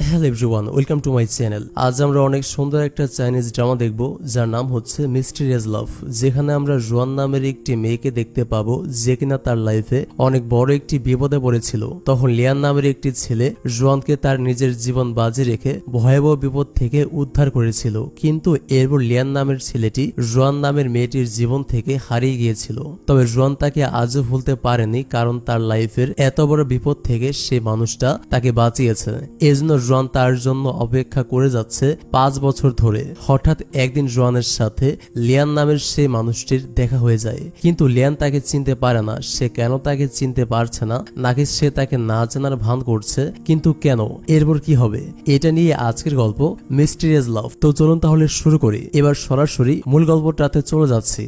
Hello everyone, welcome to my channel. আজ আমরা অনেক সুন্দর একটা চাইনিজ ড্রামা দেখব যার নাম হচ্ছে মিস্টিরিয়াস লাভ, যেখানে আমরা জোয়ান নামের একটি মেয়েকে দেখতে পাবো যে কিনা তার লাইফে অনেক বড় একটি বিপদে পড়েছিল। তখন লিয়ান নামের একটি ছেলে জোয়ানকে তার নিজের জীবন বাজি রেখে ভয়াবহ বিপদ থেকে উদ্ধার করেছিল, কিন্তু এরপর লিয়ান নামের ছেলেটি জোয়ান নামের মেয়েটির জীবন থেকে হারিয়ে গিয়েছিল। তবে জোয়ান তাকে আজও ভুলতে পারেনি, কারণ তার লাইফের এত বড় বিপদ থেকে সে মানুষটা তাকে বাঁচিয়েছে। এজন্য জোয়ান তার জন্য অপেক্ষা করে যাচ্ছে 5 বছর ধরে। হঠাৎ একদিন জোয়ানের সাথে লিয়ান নামের সেই মানুষটির দেখা হয়ে যায়, কিন্তু লিয়ান তাকে চিনতে পারে না। সে কেন তাকে চিনতে পারছে না, নাকি সে তাকে না জানার ভান করছে, কিন্তু কেন, এরপর কি হবে, এটা নিয়ে আজকের গল্প মিস্টিরিয়াস লাভ। তো চলুন তাহলে শুরু করি। এবার সরাসরি মূল গল্পটাতে চলে যাচ্ছি।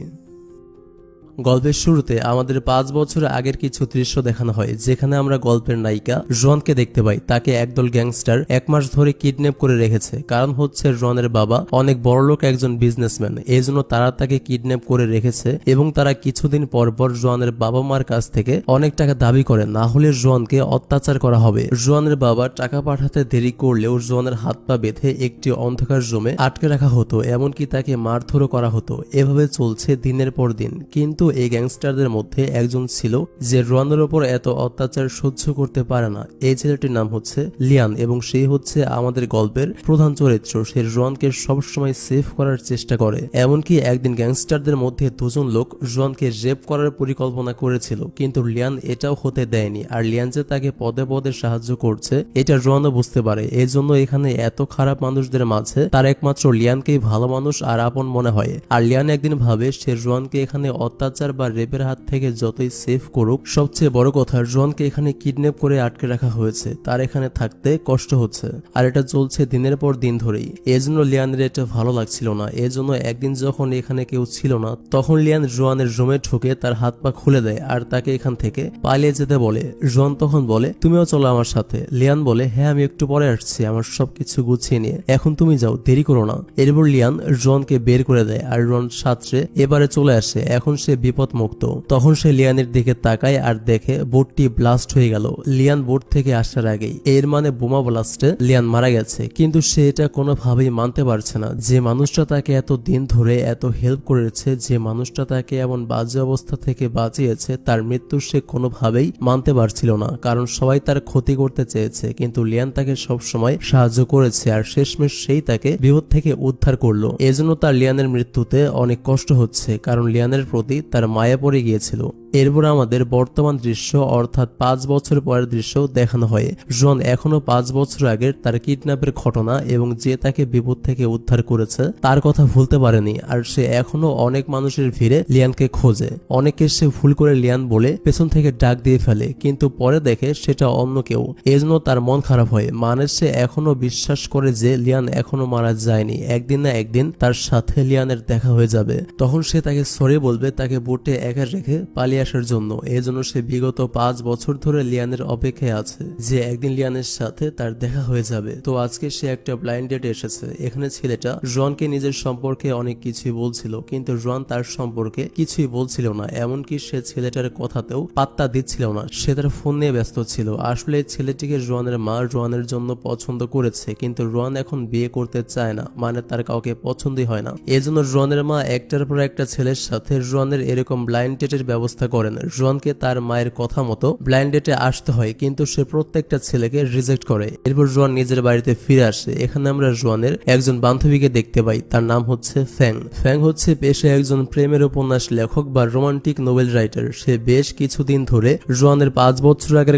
গল্পের শুরুতে আমাদের 5 বছর আগের কিছু দৃশ্য দেখানো হয়, যেখানে আমরা গল্পের নায়িকা জোয়ানকে দেখতে পাই। তাকে একদল গ্যাংস্টার 1 মাস ধরে কিডন্যাপ করে রেখেছে। কারণ হচ্ছে জোয়ানের বাবা অনেক বড়লোক একজন বিজনেসম্যান, এই জন্য তারা তাকে কিডন্যাপ করে রেখেছে এবং তারা কিছুদিন পর পর জোয়ানের বাবা মার কাছ থেকে অনেক টাকা দাবি করে, না হলে জোয়ানকে অত্যাচার করা হবে। জোয়ানের বাবা টাকা পাঠাতে দেরি করলেও জোয়ানের হাত পা বেঁধে একটি অন্ধকার জমে আটকে রাখা হতো, এমনকি তাকে মারধরও করা হতো। এভাবে চলছে দিনের পর দিন। কিন্তু এই গ্যাংস্টারদের মধ্যে একজন ছিল যে জোয়ানের ওপর এত অত্যাচার সহ্য করতে পারে না। এই ছেলেটির নাম হচ্ছে লিয়ান এবং সে হচ্ছে আমাদের গল্পের প্রধান চরিত্র। সে জোয়ানকে সবসময় সেভ করার চেষ্টা করে। এমনকি একদিন গ্যাংস্টারদের মধ্যে 2 জন লোক জোয়ানকে রেপ করার পরিকল্পনা করেছিল, কিন্তু লিয়ান এটাও হতে দেয়নি। আর লিয়ান যে তাকে পদে পদে সাহায্য করছে এটা জোয়ানও বুঝতে পারে। এই জন্য এখানে এত খারাপ মানুষদের মাঝে তার একমাত্র লিয়ানকেই ভালো মানুষ আর আপন মনে হয়। আর লিয়ান একদিন ভাবে সে জোয়ানকে এখানে অত্যাচার বা রেপের হাত থেকে যতই সেভ করুক, সবচেয়ে বড় কথা জোয়ানকে এখানে কিডন্যাপ করে আটকে রাখা হয়েছে, তার এখানে থাকতে কষ্ট হচ্ছে। আর এটা চলছে দিনের পর দিন ধরেই। এজন্য লিয়ানের এটা ভালো লাগছিল না। এজন্য একদিন যখন এখানে কেউ ছিল না, তখন লিয়ান জোয়ানের রুমে ঢুকে তার হাত পা খুলে দেয় আর তাকে এখান থেকে পালিয়ে যেতে বলে। জোয়ান তখন বলে, তুমিও চলো আমার সাথে। লিয়ান বলে, হ্যাঁ আমি একটু পরে আসছি, আমার সবকিছু গুছিয়ে নিয়ে, এখন তুমি যাও, দেরি করো না। এরপর লিয়ান জোয়ানকে বের করে দেয় আর জোয়ান সাঁতরে এবারে চলে আসে। এখন সে বিপদ মুক্ত। তখন সে লিয়ানের দিকে তাকায় আর দেখে বোটটি ব্লাস্ট হয়ে গেল লিয়ান বোট থেকে আসার আগেই। এর মানে বোমা ব্লাস্টে লিয়ান মারা গেছে। কিন্তু সে এটা কোনোভাবেই মানতে পারছে না। যে মানুষটা তাকে এত দিন ধরে এত হেল্প করেছে, যে মানুষটা তাকে এমন বাজে অবস্থা থেকে বাঁচিয়েছে, তার মৃত্যু সে কোনোভাবেই মানতে পারছিল না। কারণ সবাই তার ক্ষতি করতে চেয়েছে, কিন্তু লিয়ান তাকে সবসময় সাহায্য করেছে আর শেষমেশ সেই তাকে বিপদ থেকে উদ্ধার করলো। এজন্য তার লিয়ানের মৃত্যুতে অনেক কষ্ট হচ্ছে, কারণ লিয়ানের প্রতি তার মায়া পড়ে গিয়েছিল। এরপর আমাদের বর্তমান দৃশ্য অর্থাৎ 5 বছর পরের দৃশ্য দেখানো হয়। জোয়ান এখনো 5 বছর আগের তার কিডন্যাপের ঘটনা এবং যে তাকে বিপদ থেকে উদ্ধার করেছে তার কথা ভুলতে পারেনি। আর সে এখনো অনেক মানুষের ভিড়ে লিয়ানকে খোঁজে। অনেকে সে ভুল করে লিয়ান বলে পেছন থেকে ডাক দিয়ে ফেলে, কিন্তু পরে দেখে সেটা অন্য কেউ। এজন্য তার মন খারাপ হয়। মানে সে এখনো বিশ্বাস করে যে লিয়ান এখনো মারা যায়নি, একদিন না একদিন তার সাথে লিয়ানের দেখা হয়ে যাবে। তখন সে তাকে সরি বলবে, তাকে বোটে একা রেখে পালিয়ে আসার জন্য। এজন্য সে বিগত 5 বছর ধরে লিয়ানের অপেক্ষায় আছে যে একদিন লিয়ানের সাথে তার দেখা হয়ে যাবে। তো আজকে সে একটা ব্লাইন্ড ডেটে এসেছে। এখানে ছেলেটা জোয়ানকে নিজের সম্পর্কে অনেক কিছুই বলছিল, কিন্তু জোয়ান তার সম্পর্কে কিছুই বলছিল না। এমনকি সে ছেলেটার কথাতেও পাত্তা দিচ্ছিল না। সে তার ফোন নিয়ে ব্যস্ত ছিল। আসলে ছেলেটিকে জোয়ানের মা জোয়ানের জন্য পছন্দ করেছে, কিন্তু জোয়ান এখন বিয়ে করতে চায় না, মানে তার কাউকে পছন্দই হয় না। এজন্য জোয়ানের মা একটার পর একটা ছেলের সাথে জোয়ানের এরকম ব্লাইন্ড ডেটের ব্যবস্থা করেন। জোয়ানকে তার মায়ের কথা মতো ব্লাইন্ড ডেটে আসতে হয়, কিন্তু সে প্রত্যেকটা ছেলেকে রিজেক্ট করে। এরপর জোয়ান নিজের বাড়িতে ফিরে আসে। এখানে আমরা জোয়ানের একজন বান্ধবীকে দেখতে পাই, তার নাম হচ্ছে ফ্যাং। ফ্যাং হচ্ছে পেশায় একজন প্রেমের উপন্যাস লেখক বা রোমান্টিক নোবেল রাইটার। সে বেশ কিছুদিন ধরে জোয়ানের 5 বছর আগের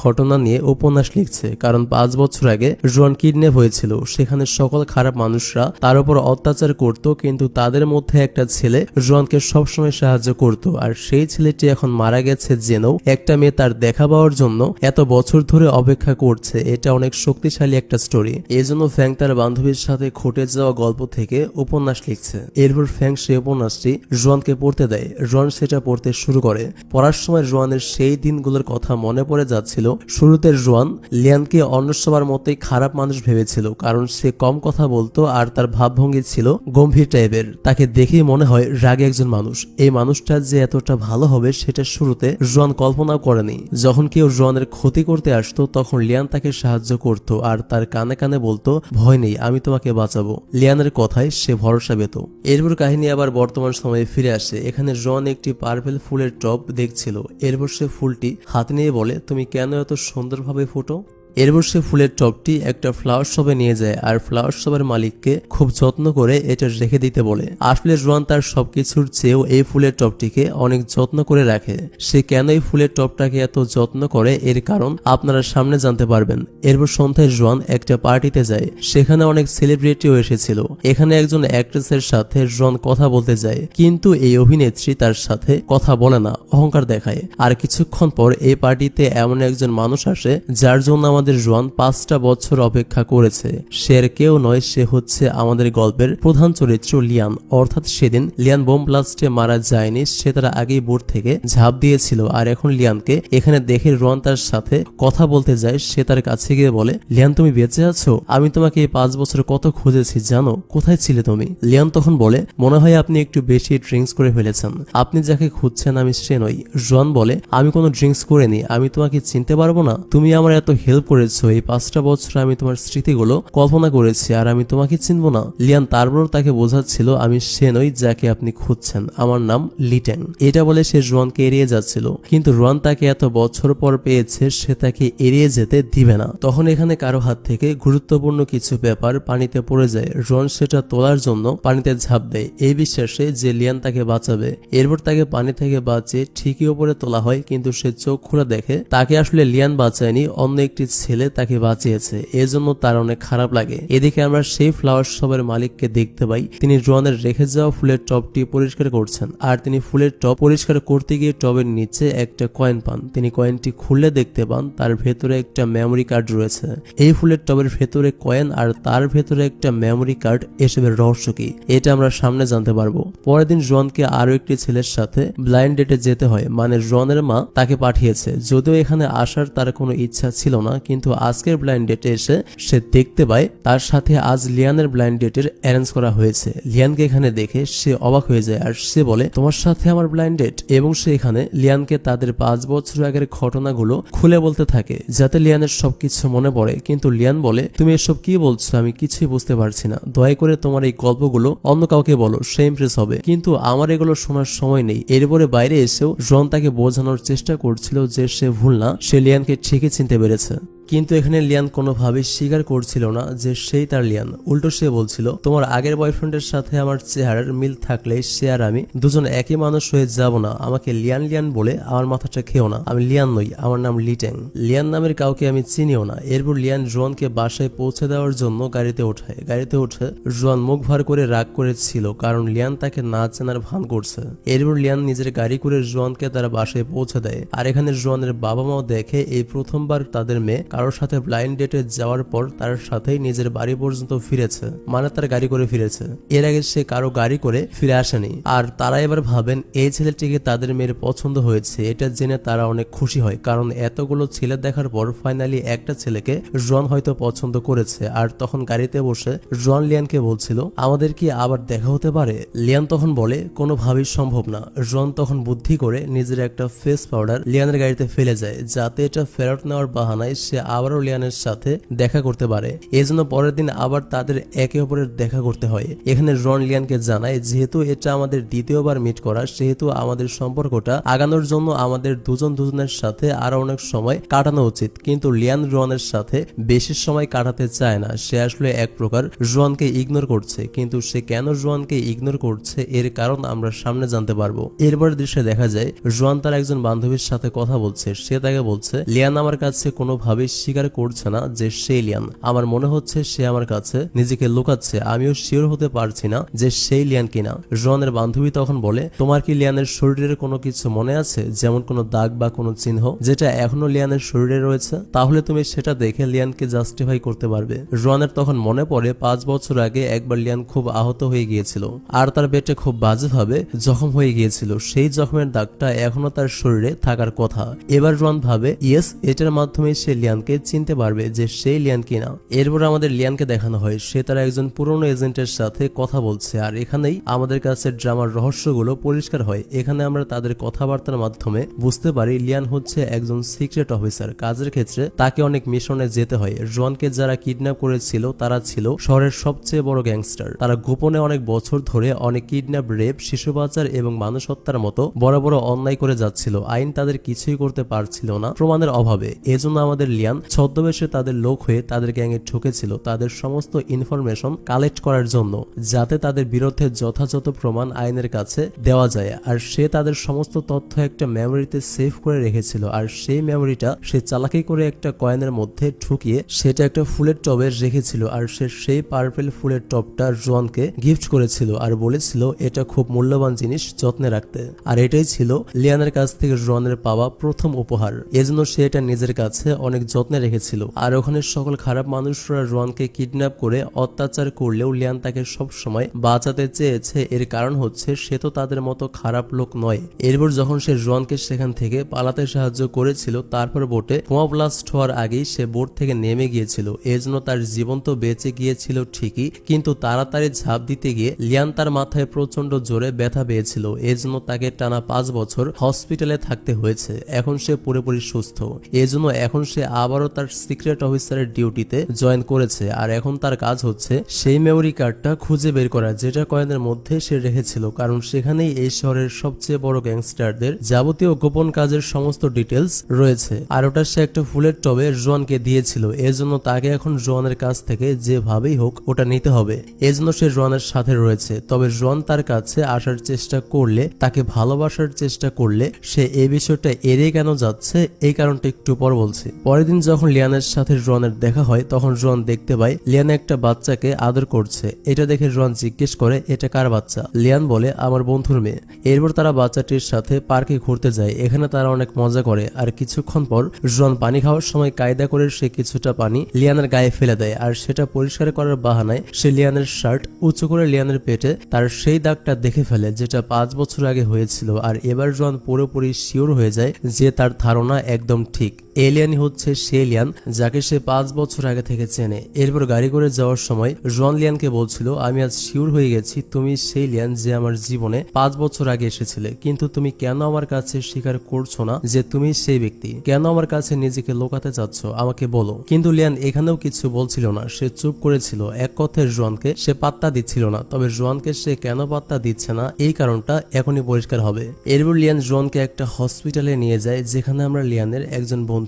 ঘটনা নিয়ে উপন্যাস লিখছে। কারণ 5 বছর আগে জোয়ান কিডন্যাপ হয়েছিল। সেখানে সকল খারাপ মানুষরা তার উপর অত্যাচার করত, কিন্তু তাদের মধ্যে একটা ছেলে জোয়ানকে সবসময় সাহায্য করত। আর সেই ছেলেটি এখন মারা গেছে জেনেও একটা মেয়ে তার দেখা পাওয়ার জন্য এত বছর ধরে অপেক্ষা করছে। এটা অনেক শক্তিশালী একটা স্টোরি। এজন্য ফ্যাং তার বান্ধবীর সাথে ঘটে যাওয়া গল্প থেকে উপন্যাস লিখছে। এরপর ফ্যাং সেই উপন্যাসটি জোয়ানকে পড়তে দেয়। জোয়ান সেটা পড়তে শুরু করে। পড়ার সময় জোয়ানের সেই দিনগুলোর কথা মনে পড়ে যাচ্ছিল। শুরুতে জোয়ান লিয়ানকে অন্য সবার মতোই খারাপ মানুষ ভেবেছিল, কারণ সে কম কথা বলতো আর তার ভাবভঙ্গি ছিল গম্ভীর টাইপের। তাকে দেখেই মনে হয় রাগে একজন মানুষ। এই মানুষটা যে এতটা ভালো হবে সেটা শুরুতে জোয়ান কল্পনাও করেনি। যখন কেউ জোয়ানের ক্ষতি করতে আসতো তখন লিয়ান তাকে সাহায্য করত আর তার কানে কানে বলতো, ভয় নেই, আমি তোমাকে বাঁচাবো। লিয়ানের কথায় সে ভরসা পেত। এরপর কাহিনী আবার বর্তমান সময়ে ফিরে আসে। এখানে জোয়ান একটি পার্পেল ফুলের টব দেখছিল। এরপর সে ফুলটি হাতে নিয়ে বলে, তুমি কেন এত সুন্দরভাবে ফোটো? এরপর সে ফুলের টবটি একটা ফ্লাওয়ার শপে নিয়ে যায় আর ফ্লাওয়ার শপের মালিককে খুব যত্ন করে এটা রেখে দিতে বলে। আসলে জোয়ান তার সবকিছুর চেয়েও এই ফুলের টবটিকে অনেক যত্ন করে রাখে। সে কেন এই ফুলের টবটাকে এত যত্ন করে এর কারণ আপনারা সামনে জানতে পারবেন। এরপর সন্ধ্যায় জোয়ান একটা পার্টিতে যায়। সেখানে অনেক সেলিব্রিটিও এসেছিল। এখানে একজন অ্যাক্ট্রেসের সাথে জোয়ান কথা বলতে যায়, কিন্তু এই অভিনেত্রী তার সাথে কথা বলে না, অহংকার দেখায়। আর কিছুক্ষণ পর এই পার্টিতে এমন একজন মানুষ আসে যার জন্য আমাদের জোয়ান 5টা বছর অপেক্ষা করেছে। সে আর কেউ নয়, সে হচ্ছে আমাদের গল্পের প্রধান চরিত্র লিয়ান। অর্থাৎ সেদিন লিয়ান বোম ব্লাস্টে মারা যায়নি, সে তার আগেই বোট থেকে ঝাঁপ দিয়েছিল। আর এখন লিয়ানকে এখানে দেখে রোয়ান তার সাথে কথা বলতে যায়। সে তার কাছে গিয়ে বলে, লিয়ান তুমি বেঁচে আছো? আমি তোমাকে এই 5 বছর কত খুঁজেছি জানো, কোথায় ছিলে তুমি? লিয়ান তখন বলে, মনে হয় আপনি একটু বেশি ড্রিঙ্কস করে ফেলেছেন, আপনি যাকে খুঁজছেন আমি সে নই। জোয়ান বলে, আমি কোনো ড্রিঙ্কস করিনি, আমি তোমাকে চিনতে পারবো না? তুমি আমার এত হেল্প করেছো, এই 5টা বছর আমি তোমার স্মৃতিগুলো কল্পনা করেছি আর আমি তোমাকে চিনবো না? লিয়ান তারপর তাকে বোঝাচ্ছিল, আমি সে নই যাকে আপনি খুঁজছেন, আমার নাম লিট্যাং। এটা বলে সে জোয়ানকে এড়িয়ে যাচ্ছিল, কিন্তু রোয়ান তাকে এত বছর পর পেয়েছে, সে তাকে এড়িয়ে যেতে দিবে না। তখন এখানে কারো হাত থেকে গুরুত্বপূর্ণ কিছু পেপার পানিতে পড়ে যায়। রোয়ান সেটা তোলার জন্য পানিতে ঝাঁপ দেয় এই বিশ্বাসে যে লিয়ান তাকে বাঁচাবে। এরপর তাকে পানি থেকে বাঁচিয়ে ঠিকই ওপরে তোলা হয়, কিন্তু সে চোখ খুলে দেখে তাকে আসলে লিয়ান বাঁচায়নি, অন্য একটি ছেলে তাকে বাঁচিয়েছে। এজন্য তার অনেক খারাপ লাগে। এদিকে আমরা সেই ফ্লাওয়ার শপের মালিককে দেখতে পাই, তিনি জোয়ানের রেখে যাওয়া ফুলের টবটি পরিষ্কার করছেন। আর তিনি ফুলের টব পরিষ্কার করতে গিয়ে টবের নিচে একটা কয়েন পান। তিনি কয়েনটি খুললে দেখতে পান তার ভেতরে একটা মেমোরি কার্ড রয়েছে। এই ফুলের টবের ভেতরে কয়েন আর তার ভেতরে একটা মেমোরি কার্ড, এসবের রহস্য কি এটা আমরা সামনে জানতে পারবো। পরের দিন জোয়ানকে আরো একটি ছেলের সাথে ব্লাইন্ড ডেটে যেতে হয়, মানে জোয়ানের মা তাকে পাঠিয়েছে। যদিও এখানে আসার তার কোনো ইচ্ছা ছিল না, কিন্তু আজকের ব্লাইন্ড ডেটে এসে সে দেখতে পায় তার সাথে আজ লিয়ানের ব্লাইন্ড ডেটের অ্যারেঞ্জ করা হয়েছে। লিয়ানকে এখানে দেখে সে অবাক হয়ে যায় আর সে বলে, তোমার সাথে আমার ব্লাইন্ড ডেট? এবং সে এখানে লিয়ানকে তাদের 5 বছর আগের ঘটনাগুলো খুলে বলতে থাকে যাতে লিয়ানের সবকিছু মনে পড়ে। কিন্তু লিয়ান বলে, তুমি এসব কি বলছো, আমি কিছুই বুঝতে পারছি না, দয়া করে তোমার এই গল্পগুলো অন্য কাউকে বলো, সে ইমপ্রেস হবে। কিন্তু আমার এগুলো শোনার সময় নেই। এরপরে বাইরে এসেও জন তাকে বোঝানোর চেষ্টা করছিল যে সে ভুল না, সে লিয়ানকে ঠিকই চিনতে পেরেছে। কিন্তু এখানে লিয়ান কোনোভাবেই স্বীকার করছিল না যে সেই তার লিয়ান। উল্টো সে বলছিল, তোমার আগের বয়ফ্রেন্ডের সাথে আমার চেহারার মিল থাকলে সে আর আমি দুজন একই মানুষ হয়ে যাব না। আমাকে লিয়ান লিয়ান বলে আমার মাথাটা খেও না, আমি লিয়ান নই, আমার নাম লিট্যাং। লিয়ান নামের কাউকে আমি চিনিও না। এরপর লিয়ান জোয়ানকে বাসায় পৌঁছে দেওয়ার জন্য গাড়িতে ওঠায়। গাড়িতে উঠে জোয়ান মুখ ভার করে রাগ করেছিল, কারণ লিয়ান তাকে না চেনার ভান করছে। এরপর লিয়ান নিজের গাড়ি করে জোয়ানকে তার বাসায় পৌঁছে দেয়। আর এখানে জোয়ানের বাবা মাও দেখে এই প্রথমবার তাদের মেয়ে কারোর সাথে ব্লাইন্ড ডেটে যাওয়ার পর তার সাথেই নিজের বাড়ি পর্যন্ত ফিরেছে, মানে তার গাড়ি করে ফিরেছে। এর আগে সে কারো গাড়ি করে ফিরে আসেনি। আর তারা এবার ভাবেন এই ছেলেটিকে তাদের মেয়ের পছন্দ হয়েছে। এটা জেনে তারা অনেক খুশি হয়, কারণ এতগুলো ছেলে দেখার পর ফাইনালি একটা ছেলেকে জোয়ান হয়তো পছন্দ করেছে। আর তখন গাড়িতে বসে জোয়ান লিয়ানকে বলছিল, আমাদের কি আবার দেখা হতে পারে? লিয়ান তখন বলে, কোনোভাবেই সম্ভব না। জোয়ান তখন বুদ্ধি করে নিজের একটা ফেস পাউডার লিয়ানের গাড়িতে ফেলে যায়, যাতে এটা ফেরত নেওয়ার বাহানায় সে আবারও লিয়ানের সাথে দেখা করতে পারে। এই জন্য পরের দিন আবার তাদের একে অপরের দেখা করতে হয়। এখানে রন লিয়ানকে জানায়, যেহেতু এটা আমাদের দ্বিতীয়বার মিট করা, সেহেতু আমাদের সম্পর্কটা আগানোর জন্য আমাদের দুজনের সাথে আরো অনেক সময় কাটানো উচিত। কিন্তু লিয়ান রনের সাথে বেশি সময় কাটাতে চায় না। সে আসলে এক প্রকার জোয়ানকে ইগনোর করছে, কিন্তু সে কেন জোয়ানকে ইগনোর করছে এর কারণ আমরা সামনে জানতে পারবো। এরপর দৃশ্যে দেখা যায় জোয়ান তার একজন বান্ধবীর সাথে কথা বলছে। সে তাকে বলছে, লিয়ান আমার কাছে কোনোভাবেই স্বীকার করছে না যে সে লিয়ান। আমার মনে হচ্ছে সে আমার কাছে নিজেকে লুকাচ্ছে, আমিও শিওর হতে পারছি না যে সেই লিয়ান কিনা। জোয়ানের বান্ধবী তখন বলে, তোমার কি লিয়ানের শরীরের কোনো কিছু মনে আছে, যেমন কোনো দাগ বা কোনো চিহ্ন যেটা এখনো লিয়ানের শরীরে রয়েছে? তাহলে তুমি সেটা দেখে লিয়ানকে জাস্টিফাই করতে পারবে। জোয়ানের তখন মনে পড়ে 5 বছর আগে একবার লিয়ান খুব আহত হয়ে গিয়েছিল আর তার পেটে খুব বাজেভাবে জখম হয়ে গিয়েছিল। সেই জখমের দাগটা এখনো তার শরীরে থাকার কথা। এবার জোয়ান ভাবে, ইয়েস, এটার মাধ্যমে সে লিয়ানকে লিয়ানকে চিনতে পারবে যে সেই লিয়ান কিনা। এরপর আমাদের লিয়ানকে দেখানো হয় সে তার একজন পুরনো এজেন্টের সাথে কথা বলছে, আর এখানেই আমাদের কাছে ড্রামার রহস্যগুলো পরিষ্কার হয়। এখানে আমরা তাদের কথাবার্তার মাধ্যমে বুঝতে পারি লিয়ান হচ্ছে একজন সিক্রেট অফিসার। কাজের ক্ষেত্রে তাকে অনেক মিশনে যেতে হয়। জোয়ানকে যারা কিডন্যাপ করেছিল তারা ছিল শহরের সবচেয়ে বড় গ্যাংস্টার। তারা গোপনে অনেক বছর ধরে অনেক কিডন্যাপ, রেপ, শিশু পাচার এবং মানুষ হত্যার মতো বড় বড় অন্যায় করে যাচ্ছিল। আইন তাদের কিছুই করতে পারছিল না প্রমাণের অভাবে। এজন্য আমাদের লিয়ান ছদ্মবেশে তাদের লোক হয়ে তাদের গ্যাংয়ে ঢুকেছিল তাদের সমস্ত ইনফরমেশন কালেক্ট করার জন্য, যাতে তাদের বিরুদ্ধে যথাযথ প্রমাণ আইনের কাছে দেওয়া যায়। আর সে তাদের সমস্ত তথ্য একটা মেমোরিতে সেভ করে রেখেছিল, আর সেই মেমোরিটা সে চালাকি করে একটা কয়েনের মধ্যে ঢুকিয়ে সেটা একটা ফুলের টবে রেখেছিল। আর সে সেই পার্পেল ফুলের টবটা জোয়ানকে গিফট করেছিল আর বলেছিল এটা খুব মূল্যবান জিনিস, যত্নে রাখতে। আর এটাই ছিল লিয়ানের কাছ থেকে জোয়ানের পাওয়া প্রথম উপহার। এজন্য সে এটা নিজের কাছে অনেক যত্নে রেখেছিল। আর ওখানে সকল খারাপ মানুষরা জোয়ানকে কিডন্যাপ করে অত্যাচার করলেও লিয়ান তাকে সব সময় বাঁচাতে চেয়েছে। এর কারণ হচ্ছে সে তো তাদের মতো খারাপ লোক নয়। এরপর যখন সে জোয়ানকে সেখান থেকে পালাতে সাহায্য করেছিল, তারপর বোটে বোমা ব্লাস্ট হওয়ার আগেই সে বোট থেকে নেমে গিয়েছিল। এজন্য তার জীবন তো বেঁচে গিয়েছিল ঠিকই, কিন্তু তাড়াতাড়ি ঝাঁপ দিতে গিয়ে লিয়ান তার মাথায় প্রচন্ড জোরে ব্যথা পেয়েছিল। এজন্য তাকে টানা 5 বছর হসপিটালে থাকতে হয়েছে। এখন সে পুরোপুরি সুস্থ। এজন্য এখন সে আবারও তার সিক্রেট অফিসারের ডিউটিতে জয়েন করেছে। আর এখন তার কাজ হচ্ছে সেই মেমোরি কার্ডটা খুঁজে বের করা যেটা কয়েনের মধ্যে সে রেখেছিল, কারণ সেখানেই এই শহরের সবচেয়ে বড় গ্যাংস্টারদের যাবতীয় গোপন কাজের সমস্ত ডিটেলস রয়েছে। আর ওটা সে একটা ফুলের টবে জোয়ানকে দিয়েছিল। এজন্য তাকে এখন জোয়ানের কাছ থেকে যেভাবেই হোক ওটা নিতে হবে। এজন্য সে জোয়ানের সাথে রয়েছে। তবে জোয়ান তার কাছে আসার চেষ্টা করলে, তাকে ভালোবাসার চেষ্টা করলে সে এই বিষয়টা এড়িয়ে কেন যাচ্ছে এই কারণটা একটু পর বলছি। পরের দিন যখন লিয়ানের সাথে জোয়ানের দেখা হয় তখন জোয়ান দেখতে পায় লিয়ান একটা বাচ্চাকে আদর করছে। এটা দেখে জোয়ান জিজ্ঞেস করে এটা কার বাচ্চা? লিয়ান বলে আমার বন্ধুর মেয়ে। এরপর তারা বাচ্চাটির সাথে পার্কে ঘুরতে যায়। এখানে তারা অনেক মজা করে। আর কিছুক্ষণ পর জোয়ান পানি খাওয়ার সময় কায়দা করে সে কিছুটা পানি লিয়ানের গায়ে ফেলে দেয়। আর সেটা পরিষ্কার করার বাহানায় সে লিয়ানের শার্ট উঁচু করে লিয়ানের পেটে তার সেই দাগটা দেখে ফেলে যেটা 5 বছর আগে হয়েছিল। আর এবার জোয়ান পুরোপুরি শিওর হয়ে যায় যে তার ধারণা একদম ঠিক। এলিয়ানই হচ্ছে সে লিয়ান যাকে সে 5 বছর আগে থেকে চেনে। এরপর গাড়ি করে যাওয়ার সময় জোয়ান লিয়ানকে বলছিল আমি আজ শিওর হয়ে গেছি তুমি সেই লিয়ান যে আমার জীবনে 5 বছর আগে এসেছিলে, কিন্তু তুমি কেন আমার কাছে স্বীকার করছো না যে তুমি সেই ব্যক্তি? কেন আমার কাছে নিজেকে লুকাতে চাচ্ছ আমাকে বলো। কিন্তু লিয়ান এখানেও কিছু বলছিল না, সে চুপ করেছিল। এক কথায় জোয়ানকে সে পাত্তা দিচ্ছিল না। তবে জোয়ানকে সে কেন পাত্তা দিচ্ছে না এই কারণটা এখনই পরিষ্কার হবে। এরপর লিয়ান জোয়ানকে একটা হসপিটালে নিয়ে যায় যেখানে আমরা লিয়ানের একজন বন্ধু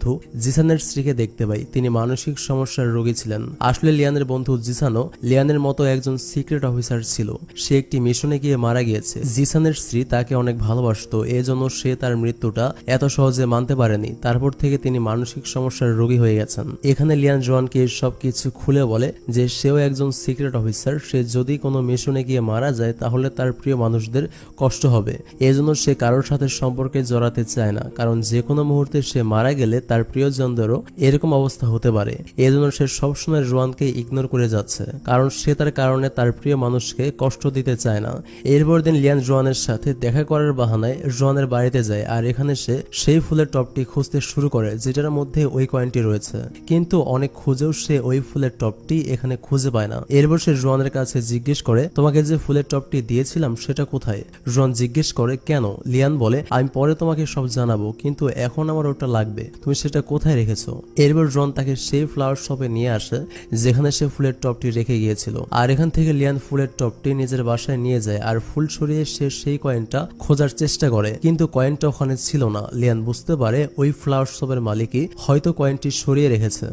জিসানের স্ত্রীকে দেখতে পাই। তিনি মানসিক সমস্যার রোগী ছিলেন। আসলে লিয়ানের বন্ধু জিসানও লিয়ানের মতো একজন সিক্রেট অফিসার ছিল। সে একটি মিশনে গিয়ে মারা গিয়েছে। জিসানের স্ত্রী তাকে অনেক ভালোবাসতো, এজন্য সে তার মৃত্যুটা এত সহজে মানতে পারেনি। তারপর থেকে তিনি মানসিক সমস্যার রোগী হয়ে গেছেন। এখানে লিয়ান জোয়ানকে সবকিছু খুলে বলে যে সেও একজন সিক্রেট অফিসার। সে যদি কোনো মিশনে গিয়ে মারা যায় তাহলে তার প্রিয় মানুষদের কষ্ট হবে। এজন্য সে কারোর সাথে সম্পর্কে জড়াতে চায় না, কারণ যে কোনো মুহূর্তে সে মারা গেলে তার প্রিয়জনদেরও এরকম অবস্থা হতে পারে। এজন্য সে সবসময় জোয়ানকে ইগনোর করে যাচ্ছে, কারণ সে তার কারণে তার প্রিয় মানুষকে কষ্ট দিতে চায় না। এরপর দিন লিয়ান জোয়ানের সাথে দেখা করার বাহানায় জোয়ানের বাড়িতে যায়। আর এখানে সে সেই ফুলের টপটি খুঁজতে শুরু করে যেটার মধ্যে ওই কয়েনটি রয়েছে, কিন্তু অনেক খুঁজেও সে ওই ফুলের টপটি এখানে খুঁজে পায় না। এরপর সে জোয়ানের কাছে জিজ্ঞেস করে তোমাকে যে ফুলের টপটি দিয়েছিলাম সেটা কোথায়? জোয়ান জিজ্ঞেস করে কেন? লিয়ান বলে আমি পরে তোমাকে সব জানাবো, কিন্তু এখন আমার ওটা লাগবে, তুমি সেটা কোথায় রেখেছো? এরপর জন তাকে সেই ফ্লাওয়ার শপে নিয়ে আসে যেখানে সে ফুলের টপটি রেখে গিয়েছিল। আর এখান থেকে লিয়ান ফুলের টপটি নিজের বাসায় নিয়ে যায় আর ফুল সরিয়ে সে সেই কয়েনটা খোঁজার চেষ্টা করে, কিন্তু কয়েনটা ওখানে ছিল না। লিয়ান বুঝতে পারে ওই ফ্লাওয়ার শপের মালিকই হয়তো কয়েনটি সরিয়ে রেখেছে।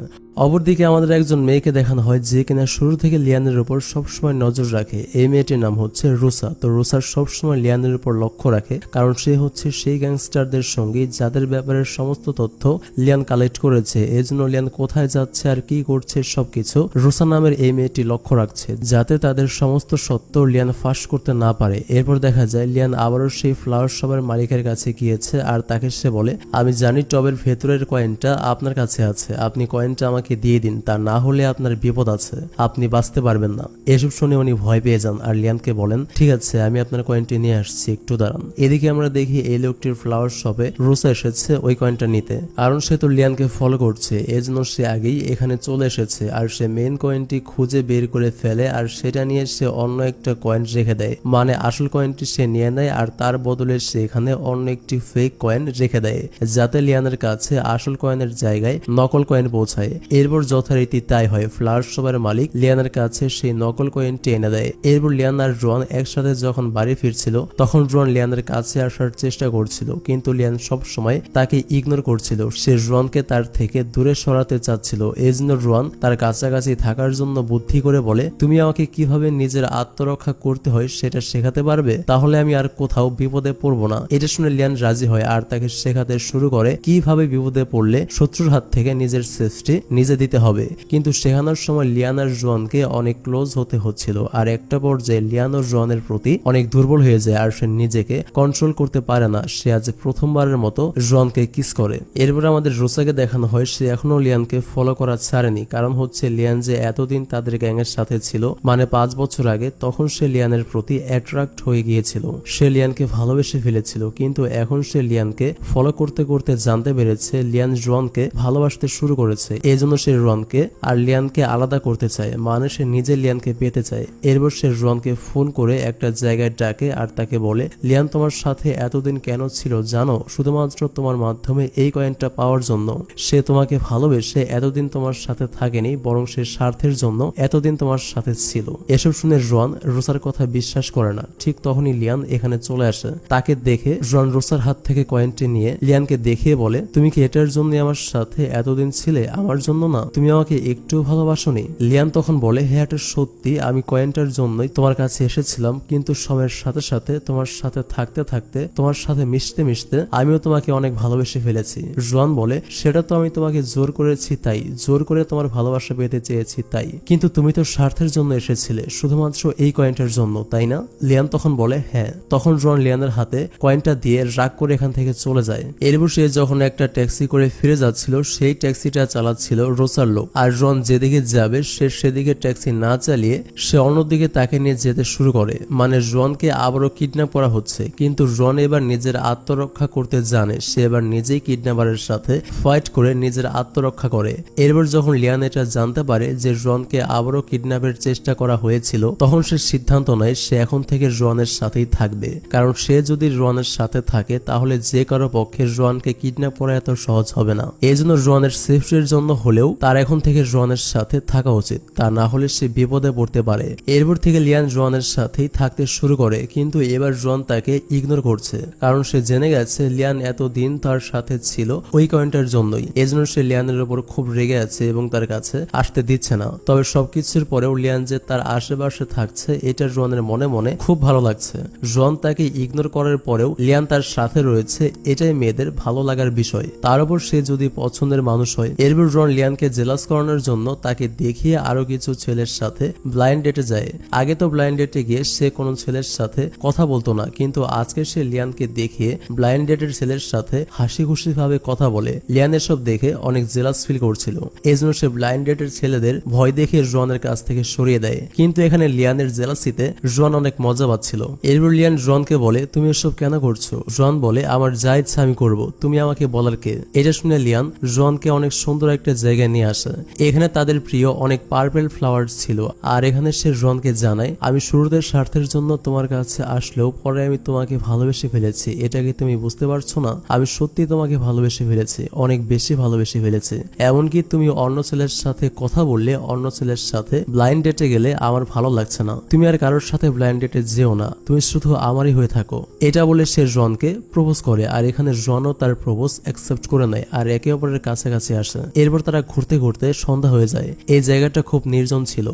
অপরদিকে আমাদের একজন মেয়েকে দেখানো হয় যে কিনা শুরু থেকে লিয়ানের উপর সবসময় নজর রাখে। এই মেয়েটির নাম হচ্ছে রুসা। তো রুসা সবসময় লিয়ানের উপর লক্ষ্য রাখে, কারণ সে হচ্ছে সেই গ্যাংস্টারদের সঙ্গী যাদের ব্যাপারে সমস্ত তথ্য লিয়ান কালেক্ট করেছে। এজন্য লিয়ান কোথায় যাচ্ছে আর কি করছে সবকিছু রুসা নামের এই মেয়েটি লক্ষ্য রাখছে, যাতে তাদের সমস্ত সত্য লিয়ান ফাঁস করতে না পারে। এরপর দেখা যায় লিয়ান আবারও সেই ফ্লাওয়ার শপের মালিকের কাছে গিয়েছে আর তাকে সে বলে আমি জানি টবের ভেতরের কয়েনটা আপনার কাছে আছে, আপনি কয়েনটা আমাকে আমাকে দিয়ে দিন, তা না হলে আপনার বিপদ আছে, আপনি বাঁচতে পারবেন না। এসব শুনে উনি ভয় পেয়ে যান আর লিয়ানকে বলেন, ঠিক আছে আমি আপনার কয়েনটি নিয়ে আসছি, একটু দাঁড়ান। এদিকে আমরা দেখি এই লোকটির ফ্লাওয়ার শপে রোসা এসেছে ওই কয়েনটা নিতে, কারণ সে তো লিয়ানকে ফলো করছে, এজন্য সে আগেই এখানে চলে এসেছে। আর সে মেন কয়েনটি খুঁজে বের করে ফেলে আর সেটা নিয়ে সে অন্য একটা কয়েন রেখে দেয়, মানে আসল কয়েনটি সে নিয়ে নেয় আর তার বদলে সে এখানে অন্য একটি ফেক কয়েন রেখে দেয়, যাতে লিয়ানের কাছে আসল কয়েনের জায়গায় নকল কয়েন পৌঁছায়। এরপর যথারীতি তাই হয়, ফ্লাওয়ার শপের মালিক লিয়ানের কাছে সেই নকল কয়েনটি এনে দেয়। এরপর লিয়ান আর রোয়ান একসাথে যখন বাড়ি ফিরছিল তখন রোয়ান লিয়ানের কাছে আসার চেষ্টা করছিল, কিন্তু লিয়ান সব সময় তাকে ইগনোর করছিল। সে রোয়ানকে তার থেকে দূরে সরাতে চাচ্ছিল, এজন্য রোয়ান তার কাছাকাছি থাকার জন্য বুদ্ধি করে বলে, তুমি আমাকে কিভাবে নিজের আত্মরক্ষা করতে হয় সেটা শেখাতে পারবে, তাহলে আমি আর কোথাও বিপদে পড়বো না। এটা শুনে লিয়ান রাজি হয় আর তাকে শেখাতে শুরু করে কিভাবে বিপদে পড়লে শত্রুর হাত থেকে নিজের সেফটি নিজে দিতে হবে। কিন্তু শেখানোর সময় লিয়ান আর জোয়ানকে অনেক ক্লোজ হতে হচ্ছিল, আর একটা পর্যায়ে লিয়ান ও জোয়ানের প্রতি অনেক দুর্বল হয়ে যায় আর সে নিজেকে কন্ট্রোল করতে পারে না। সে আজ প্রথমবারের মতো জোয়ানকে কিস করে। এরপর আমাদের রোসাকে দেখানো হয় সে এখনো লিয়ানকে ফলো করা ছাড়েনি, কারণ হচ্ছে লিয়ান যে এতদিন তাদের গ্যাংয়ের সাথে ছিল, মানে 5 বছর আগে, তখন সে লিয়ানের প্রতি অ্যাট্রাক্ট হয়ে গিয়েছিল, সে লিয়ানকে ভালোবেসে ফেলেছিল। কিন্তু এখন সে লিয়ানকে ফলো করতে করতে জানতে পেরেছে লিয়ান জোয়ানকে ভালোবাসতে শুরু করেছে, এই জন্য সে রোয়ানকে আর লিয়ানকে আলাদা করতে চায়, মানে সে নিজে লিয়ানকে পেতে চায়। এরপর সে রোয়ানকে ফোন করে একটা জায়গায় ডাকে আর তাকে বলে, লিয়ান তোমার সাথে এতদিন কেন ছিল জানো? শুধুমাত্র তোমার মাধ্যমে এই কয়েনটা পাওয়ার জন্য। সে তোমাকে ভালোবেসে এতদিন তোমার সাথে থাকেনি, বরং সে স্বার্থের জন্য এতদিন তোমার সাথে ছিল। এসব শুনে রোয়ান রোসার কথা বিশ্বাস করে না। ঠিক তখনই লিয়ান এখানে চলে আসে, তাকে দেখে রোয়ান রোসার হাত থেকে কয়েনটি নিয়ে লিয়ানকে দেখিয়ে বলে, তুমি কি এটার জন্য আমার সাথে এতদিন ছিলে, আমার জন্য না? তুমি আমাকে একটু ভালোবাসোনি? লিয়ান তখন বলে, হ্যাঁ এটা সত্যি, আমি কয়েনটার জন্যই তোমার কাছে এসেছিলাম, কিন্তু সময়ের সাথে সাথে তোমার সাথে থাকতে থাকতে তোমার সাথে মিশতে মিশতে আমিও তোমাকে অনেক ভালোবেসে ফেলেছি। জোয়ান বলে, সেটা তো আমি তোমাকে জোর করেছি, তাই জোর করে তোমার ভালোবাসা পেতে চেয়েছি তাই, কিন্তু তুমি তো স্বার্থের জন্য এসেছিলে, শুধুমাত্র এই কয়েনটার জন্য, তাই না? লিয়ান তখন বলে, হ্যাঁ। তখন জোয়ান লিয়ানের হাতে কয়েনটা দিয়ে রাগ করে এখান থেকে চলে যায়। এরপর সে যখন একটা ট্যাক্সি করে ফিরে যাচ্ছিল, সেই ট্যাক্সিটা চালাচ্ছিল রোসার লোক, আর জন যেদিকে যাবে সে সেদিকে ট্যাক্সি না চালিয়ে সে অন্যদিকে তাকে নিয়ে যেতে শুরু করে, মানে জনকে আবারও কিডন্যাপ করা হচ্ছে। কিন্তু জন এবার নিজের আত্মরক্ষা করতে জানে, সে এবার নিজেই কিডন্যাপারের সাথে ফাইট করে নিজের আত্মরক্ষা করে। এরপর যখন লিয়ান এটা জানতে পারে যে জনকে আবারও কিডন্যাপের চেষ্টা করা হয়েছিল, তখন সে সিদ্ধান্ত নেয় সে এখন থেকে জনের সাথেই থাকবে, কারণ সে যদি জনের সাথে থাকে তাহলে যে কারো পক্ষে জনকে কিডন্যাপ করা এত সহজ হবে না। এই জন্য জনের সেফটির জন্য হলেও তার এখন থেকে জনের সাথে থাকা উচিত, তা না হলে সে বিপদে পড়তে পারে। এরপর থেকে লিয়ান জনের সাথেই থাকতে শুরু করে, কিন্তু এবার জন তাকে ইগনোর করছে, কারণ সে জেনে গেছে লিয়ান এতদিন তার সাথে ছিল ওই কয়েনটার জন্যই। এজন্য সে লিয়ানের উপর খুব রেগে আছে এবং তার কাছে আসতে দিচ্ছে না। তবে সবকিছুর পরেও লিয়ান যে তার আশেপাশে থাকছে এটা জনের মনে মনে খুব ভালো লাগছে। জন তাকে ইগনোর করার পরেও লিয়ান তার সাথে রয়েছে, এটাই মেয়েদের ভালো লাগার বিষয়। তার উপর সে যদি পছন্দের মানুষ হয়। এরপর জন লিয়ানকে জেলাস করানোর জন্য তাকে দেখিয়ে আরো কিছু ছেলের সাথে ব্লাইন্ড ডেটে যায়। আগে তো ব্লাইন্ড ডেটে গিয়ে সে কোনো ছেলের সাথে কথা বলতো না, কিন্তু আজকে সে লিয়ানকে দেখিয়ে ব্লাইন্ড ডেটের ছেলের সাথে হাসি খুশি ভাবে কথা বলে। লিয়ান এসব দেখে অনেক জেলাস ফিল করছিল, এজন্য সে ব্লাইন্ড ডেটের ছেলেদের ভয় দেখে জনের কাছ থেকে সরিয়ে দেয়। কিন্তু এখানে লিয়ানের জেলাসিতে জন অনেক মজা পাচ্ছিল। এরপর লিয়ান জনকে বলে, তুমি এসব কেন করছো? জন বলে, আমার যা ইচ্ছা আমি করব, তুমি আমাকে বলার কে? এটা শুনে লিয়ান জনকে অনেক সুন্দর একটা জায়গায় নিয়ে আসে। এখানে তাদের প্রিয় অনেক পার্পল ফ্লাওয়ার ছিল, আর এখানে সে জনকে জানায়, আমি শুরুতে স্বার্থের জন্য তোমার কাছে আসলেও পরে আমি তোমাকে ভালোবেসে ফেলেছি, এটা কি তুমি বুঝতে পারছো না? আমি সত্যি তোমাকে ভালোবেসে ফেলেছি, অনেক বেশি ভালোবেসে ফেলেছি। এমনকি তুমি অন্য ছেলের সাথে কথা বললে, অন্য ছেলের সাথে ব্লাইন্ড ডেটে গেলে আমার ভালো লাগছে না। তুমি আর কারোর সাথে ব্লাইন্ড ডেটে যেও না, তুমি শুধু আমারই হয়ে থাকো। এটা বলে সে জনকে প্রপোজ করে, আর এখানে জনও তার প্রপোজ অ্যাকসেপ্ট করে নেয় আর একে অপরের কাছাকাছি আসে। এরপর তারা ঘুরতে ঘুরতে সন্ধ্যা হয়ে যায়। এই জায়গাটা খুব নির্জন ছিল,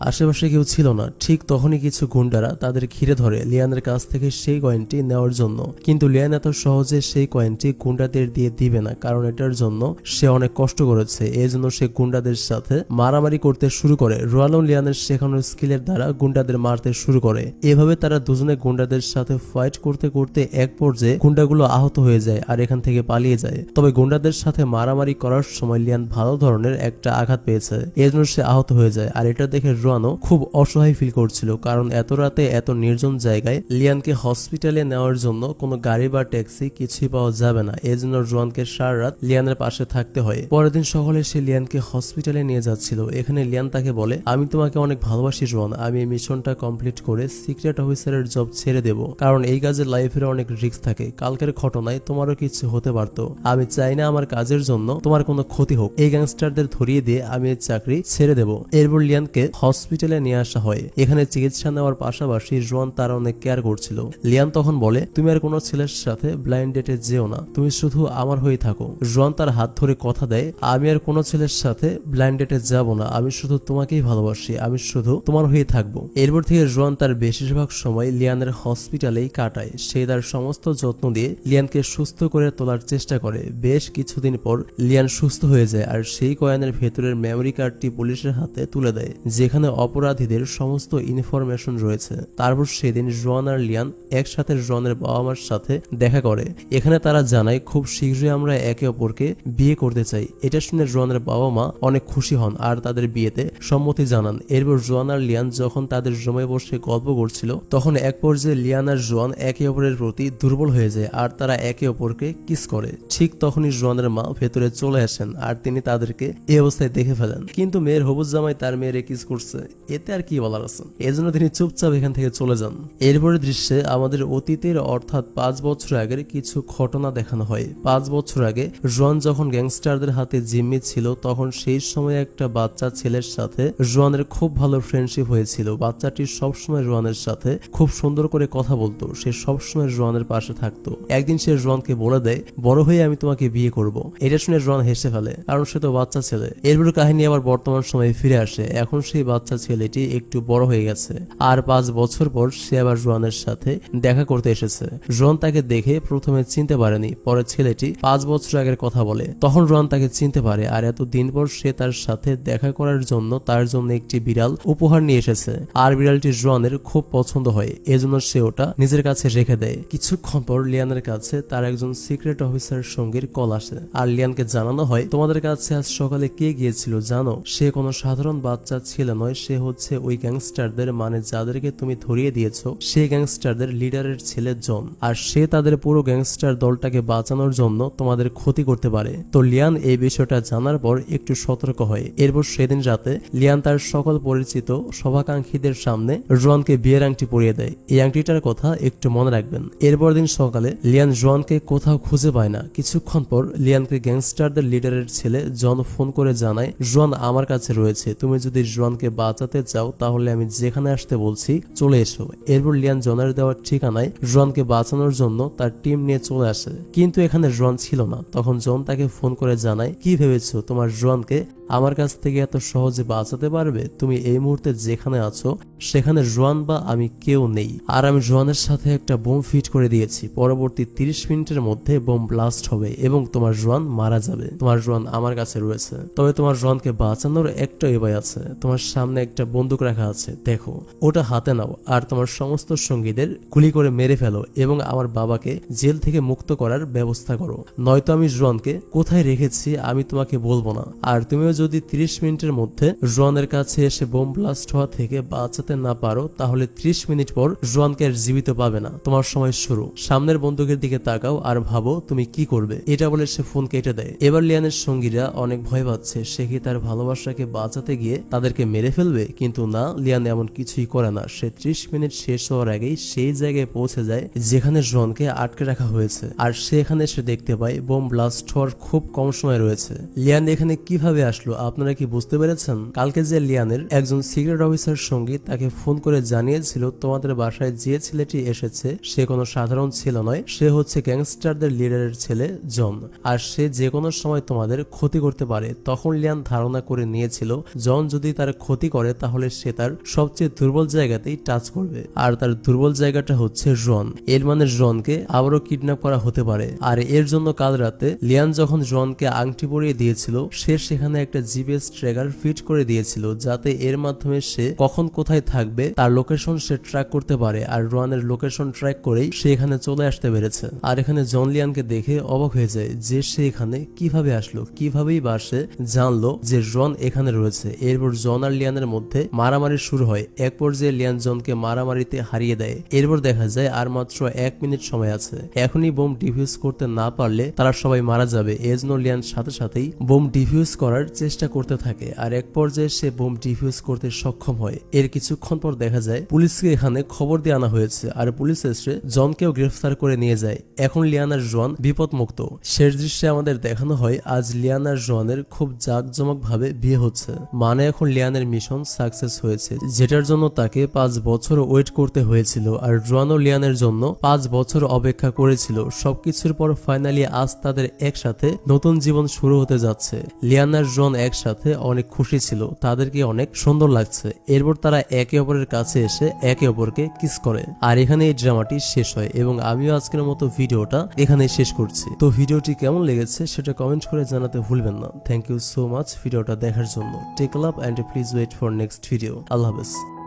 আশেপাশে কেউ ছিল না। ঠিক তখনই কিছু গুন্ডারা তাদের ঘিরে ধরে লিয়ানের কাছ থেকে সেই কয়েনটি নেওয়ার জন্য, কিন্তু লিয়ান এত সহজে সেই কয়েনটি গুন্ডাদের দিয়ে দিবে না, কারণ এটার জন্য সে অনেক কষ্ট করেছে। এই জন্য সে গুন্ডাদের সাথে মারামারি করতে শুরু করে। রোয়ান ও লিয়ানের শেখানো স্কিলের দ্বারা গুন্ডাদের মারতে শুরু করে। এভাবে তারা দুজনে গুন্ডাদের সাথে ফাইট করতে করতে এক পর্যায়ে গুন্ডাগুলো আহত হয়ে যায় আর এখান থেকে পালিয়ে যায়। তবে গুন্ডাদের সাথে মারামারি করার সময় লিয়ান ভালো ধরনের একটা আঘাত পেয়েছে, এই জন্য সে আহত হয়ে যায়। আর এটা দেখে রোয়ানও খুব অসহায় ফিল করছিল, কারণ এত রাতে এত নির্জন জায়গায় লিয়ানকে হসপিটালে নেওয়ার জন্য কোনো গাড়ি বা ট্যাক্সি কিছুই পাওয়া যাবে না। এই জন্য রোয়ানকে সারা রাত লিয়ানের পাশে থাকতে হয়। পরের দিন সকালে সে লিয়ানকে হসপিটালে নিয়ে যাচ্ছিল। এখানে লিয়ান তাকে বলে, আমি তোমাকে অনেক ভালোবাসি রোয়ান, আমি এই মিশনটা কমপ্লিট করে সিক্রেট অফিসারের জব ছেড়ে দেব, কারণ এই কাজে লাইফের অনেক রিস্ক থাকে। কালকের ঘটনায় তোমারও কিছু হতে পারতো, আমি চাই না আমার কাজের জন্য তোমার কোনো ক্ষতি হোক। এই গ্যাংস্টারদের ধরিয়ে দিয়ে আমি এই চাকরি ছেড়ে দেব। এরপর লিয়ানকে হসপিটালে নিয়ে আসা হয়। এখানে চিকিৎসা নেওয়ার পাশাপাশি রোয়ান তার অনেক কেয়ার করছিল। লিয়ান তখন বলে, তুমি আর কোনো ছেলের সাথে ব্লাইন্ড ডেটে যেও না, তুমি শুধু আমার হয়ে থাকো। রোয়ান তার হাত ধরে কথা দেয়, আমি আর কোনো ছেলের সাথে ব্লাইন্ড ডেটে যাব না, আমি শুধু তোমাকেই ভালোবাসি, আমি শুধু তোমার হয়ে থাকবো। এরপর থেকে রোয়ান তার বেশিরভাগ সময় লিয়ানের হসপিটালেই কাটায়। সে তার সমস্ত যত্ন দিয়ে লিয়ানকে সুস্থ করে তোলার চেষ্টা করে। বেশ কিছুদিন পর লিয়ান সুস্থ হয়ে যায় আর সেই কয়েনের ভেতরের মেমোরি কার্ডটি পুলিশের হাতে তুলে দেয়, যেখানে অপরাধীদের সমস্ত ইনফরমেশন রয়েছে। তারপর সেদিন রোয়ান আর লিয়ান একসাথে রোয়ানের বাবা মার সাথে দেখা করে। এখানে তারা জানায়, খুব শীঘ্রই আমরা একে অপরকে বিয়ে করতে চাই। এটা শুনে রোয়ানের বাবা মা অনেক খুশি হন আর তাদের বিয়েতে সম্মতি জানান। এরপর রোয়ান আর লিয়ান যখন তাদের রুমে বসে গল্প করছিল, তখন এক পর্যায়ে লিয়ান আর রোয়ান একে অপরের প্রতি দুর্বল হয়ে যায় আর তারা একে অপরকে কিস করে। ঠিক তখনই রোয়ানের মা ভেতরে চলে আসেন আর তিনি তাদেরকে এই অবস্থায় দেখে ফেলেন। কিন্তু মেয়ের হবুজ জামাই তার মেয়েরে কিস করছে, এতে আর কি বলার আছে, এজন্য তিনি চুপচাপ এখান থেকে চলে যান। এরপরের দৃশ্যে আমাদের অতীতের অর্থাৎ 5 বছর আগের কিছু ঘটনা দেখানো হয়। 5 বছর আগে রোয়ান যখন গ্যাংস্টারদের হাতে জিম্মি ছিল, তখন সেই সময় একটা বাচ্চা ছেলের সাথে রোয়ানের খুব ভালো ফ্রেন্ডশিপ হয়েছিল। বাচ্চাটি সবসময় রোয়ানের সাথে খুব সুন্দর করে কথা বলতো, সে সবসময় রোয়ানের পাশে থাকতো। একদিন সে রোয়ানকে বলে দেয়, বড় হয়ে আমি তোমাকে বিয়ে করব। এটা শুনে রোয়ান হেসে ফেলে, কারণ সে তো বাচ্চা ছেলে। এরপর কাহিনী আবার বর্তমান সময়ে ফিরে আসে। এখন সেই বাচ্চা ছেলেটি একটু বড় হয়ে গেছে আর 5 বছর পর সে আবার রোয়ানের সাথে দেখা করতে এসেছে। রোয়ান তাকে দেখে প্রথমে চিনতে পারেনি, পরে ছেলেটি 5 বছর আগের কথা বলে। তখন রোয়ান তাকে চিনতে পারে আর এতদিন পর সে তার সাথে দেখা করার জন্য তার জন্য একটি বিড়াল উপহার নিয়ে এসেছে। আর বিড়ালটি রোয়ানের খুব পছন্দ হয়, এজন্য সে ওটা নিজের কাছে রেখে দেয়। কিছুক্ষণ পর লিয়ানের কাছে তার একজন সিক্রেট অফিসার সঙ্গীর কল আসে আর লিয়ানকে জানানো হয়, তোমাদের কাছে আজ সকালে কে গিয়েছিল জানো? সে কোনো সাধারণ বাচ্চা ছেলে নয়, সে হচ্ছে ওই গ্যাংস্টারদের, মানে যাদেরকে তুমি ধরিয়ে দিয়েছো সেই গ্যাংস্টারদের লিডারের ছেলে জন। আর সে তাদের পুরো গ্যাংস্টার দলটাকে বাঁচানোর জন্য তোমাদের ক্ষতি করতে পারে। তো লিয়ান এই বিষয়টা জানার পর একটু সতর্ক হয়। এরপর সেদিন রাতে লিয়ান তার সকল পরিচিত শুভাকাঙ্ক্ষীদের সামনে রোয়ানকে বিয়ের আংটি পরিয়ে দেয়। এই আংটিটার কথা একটু মনে রাখবেন। এরপর দিন সকালে লিয়ান রোয়ানকে কোথাও খুঁজে পায় না। কিছুক্ষণ পর লিয়ানকে গ্যাংস্টারদের লিডারের ছেলে জন ফোন করে জানায়, রোয়ান আমার কাছে রয়েছে, তুমি যদি রোয়ানকে বাঁচাতে চাও তাহলে আমি যেখানে আসতে বলছি চলে এসো। এরপর লিয়ান জনের দেওয়ার ঠিকানায় রোয়ানকে বাঁচানোর জন্য তার টিম নিয়ে চলে আসে, কিন্তু এখানে রোয়ান ছিল না। তখন জন তাকে ফোন করে জানায়, কি ভেবেছো তোমার রোয়ানকে আমার কাছ থেকে এত সহজে বাঁচাতে পারবে? তুমি এই মুহূর্তে যেখানে আছো সেখানে রোয়ান বা আমি কেউ নেই, আর আমি রোয়ানের সাথে একটা বোম ফিট করে দিয়েছি। পরবর্তী 30 মিনিটের মধ্যে বোম ব্লাস্ট হবে এবং তোমার রোয়ান মারা যাবে। তোমার রোয়ান আমার কাছে রয়েছে, তবে তোমার রোয়ানকে বাঁচানোর একটা উপায় আছে। তোমার সামনে একটা বন্দুক রাখা আছে, দেখো ওটা হাতে নাও আর তোমার সমস্ত সঙ্গীদের গুলি করে মেরে ফেলো এবং আমার বাবাকে জেল থেকে মুক্ত করার ব্যবস্থা করো, নয়তো আমি রোয়ানকে কোথায় রেখেছি আমি তোমাকে বলবো না। আর তুমিও যদি 30 মিনিটের মধ্যে রোয়ানের কাছে এসে বোম ব্লাস্ট হওয়া থেকে বাঁচাতে না পারো তাহলে 30 মিনিট পর রোয়ানকে আর জীবিত পাবে না। তোমার সময় শুরু। সামনের বন্দুকের দিকে তাকাও আর ভাবো তুমি কি করবে। এটা বলে সে ফোন কেটে দেয়। এবার লিয়ানের সঙ্গীরা অনেক ভয় পাচ্ছে, সে কি তার ভালোবাসাকে বাঁচাতে গিয়ে তাদেরকে মেরে ফেলবে? কিন্তু না, লিয়ান এমন কিছুই করে না। সে 30 মিনিট শেষ হওয়ার আগেই সেই জায়গায় পৌঁছে যায় যেখানে রোয়ানকে আটকে রাখা হয়েছে আর সেখানে সে দেখতে পায় বোম ব্লাস্ট হওয়ার খুব কম সময় রয়েছে। লিয়ান এখানে কিভাবে আসলো আসলো আপনারা কি বুঝতে পেরেছেন? কালকে যে লিয়ানের একজন সিক্রেট অফিসার সঙ্গী তাকে ফোন করে জানিয়েছিল তোমাদের বাসায় যে ছেলেটি এসেছে সে কোনো সাধারণ ছেলে নয়, সে হচ্ছে গ্যাংস্টারদের লিডারের ছেলে জন, আর সে যে কোনো সময় তোমাদের ক্ষতি করতে পারে। তখন লিয়ান ধারণা করে নিয়েছিল জন যদি তার ক্ষতি করে তাহলে সে তার সবচেয়ে দুর্বল জায়গাতেই টাচ করবে, আর তার দুর্বল জায়গাটা হচ্ছে জন। এর মানে জনকে আবারও কিডন্যাপ করা হতে পারে। আর এর জন্য কাল রাতে লিয়ান যখন জনকে আংটি পরিয়ে দিয়েছিল সে সেখানে একটা জিপিএস ট্র্যাকার ফিট করে দিয়েছিল যাতে এর মাধ্যমে সে কখন কোথায় থাকবে তার লোকেশন সে ট্র্যাক করতে পারে, আর রোয়ানের লোকেশন ট্র্যাক করেই সে এখানে চলে আসতে পেরেছে। আর এখানে জন লিয়ানকে দেখে অবাক হয়ে যায় যে সে এখানে কিভাবে আসলো, কিভাবেই বা সে জানলো যে জন এখানে রয়েছে। এরপর জন আর লিয়ানের মধ্যে মারামারি শুরু হয়। এক পর্যায়ে লিয়ান জনকে মারামারিতে হারিয়ে দেয়। এরপর দেখা যায় আর মাত্র 1 মিনিট সময় আছে, এখনই বোম ডিফিউজ করতে না পারলে তারা সবাই মারা যাবে। এজন্য লিয়ান সাথে সাথেই বোম ডিফিউজ করার চেষ্টা করতে থাকে, আর এক পর্যায়ে সে বোম ডিফিউজ করতে সক্ষম হয়। এর কিছুক্ষণ পর দেখা যায় পুলিশকে এখানে খবর দিয়ে আনা হয়েছে, আর পুলিশ এসে জনকেও গ্রেফতার করে নিয়ে যায়। এখন লিয়ান আর জন বিপদ মুক্ত। শেষ দৃশ্যে আমাদের দেখানো হয় আজ লিয়ান আর জনের খুব জাঁকজমক ভাবে বিয়ে হচ্ছে, মানে এখন লিয়ানের মিশন সাকসেস হয়েছে, যেটার জন্য তাকে 5 বছর ওয়েট করতে হয়েছিল, আর জোয়ানো লিয়ানের জন্য 5 বছর অপেক্ষা করেছিল। সবকিছুর পর ফাইনালি আজ তাদের একসাথে নতুন জীবন শুরু হতে যাচ্ছে। লিয়ান আর জন একসাথে অনেক খুশি ছিল, তাদেরকে অনেক সুন্দর লাগছে। এরপর তারা একে অপরের কাছে এসে একে অপরকে কিস করে, আর এখানে এই ড্রামাটি শেষ হয়। এবং আমিও আজকের মতো ভিডিওটা এখানে শেষ করছি। তো ভিডিওটি কেমন লেগেছে সেটা কমেন্ট করে জানাতে ভুলবেন না। থ্যাংক ইউ সো মাচ ভিডিওটা দেখার জন্য। Take love and please wait for next video. আল্লাহ হাফেজ।